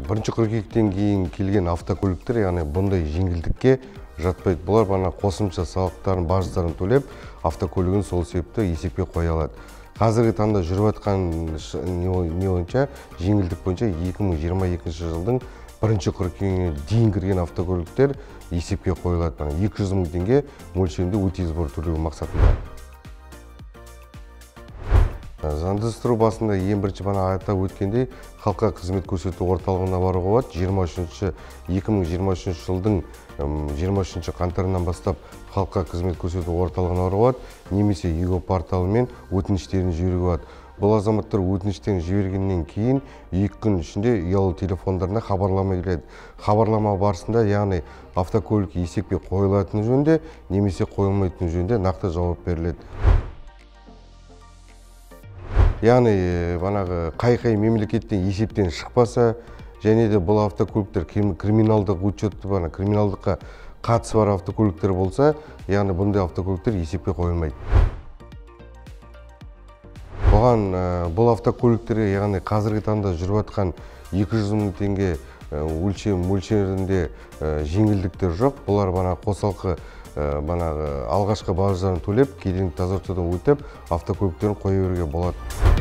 бірінші қыркүйектен кейін келген автокөліктер, яғни бұндай жеңілдікке жатпайды. Бұлар бана қосымша салықтарын, баждарын төлеп, автокөлігін сол себепті есепке қоя алады. Қазіргі таңда жүріп жатқан не бойынша, жеңілдік бойынша 2022 жылдың бірінші қыркүйегіне дейін кірген автокөліктер есепке қойылады. 200 мың теңге мөлшерінде өтеу сбор төлеу мақсатында. Заңдастыру басында ең бірінші бана атап өткендей, халыққа қызмет көрсету орталығына баруға болады. 2023 жылдың 23 қаңтарынан бастап халыққа қызмет көрсету орталығына баруға болады, немесе ЕГО порталымен өтініштерін жіберуге болады. Бұл азаматтар өтініштерін жібергеннен кейін 2 күн ішінде ұялы телефондарына хабарлама келеді. Хабарлама барысында, яғни автокөлік есепке қойылатыны жөнінде, немесе қойылмайтыны жөнінде нақты жауап беріледі. Яғни қай мемлекеттен есептен шықпаса, және де бұл автокөліктер криминалдық учетты, криминалдыққа қатысы бар автокөліктер болса, яғни бұндай автокөліктер есепке қойылмайды. Бұл автокөліктерге, яғни қазіргі таңда жүріп жатқан 200 мың теңге мөлшерінде жеңілдіктер жоқ. Бұлар қосалқы алғашқы баждарын төлеп, кедендік тазартудан өтіп, автокөліктерін қоя беруге болады.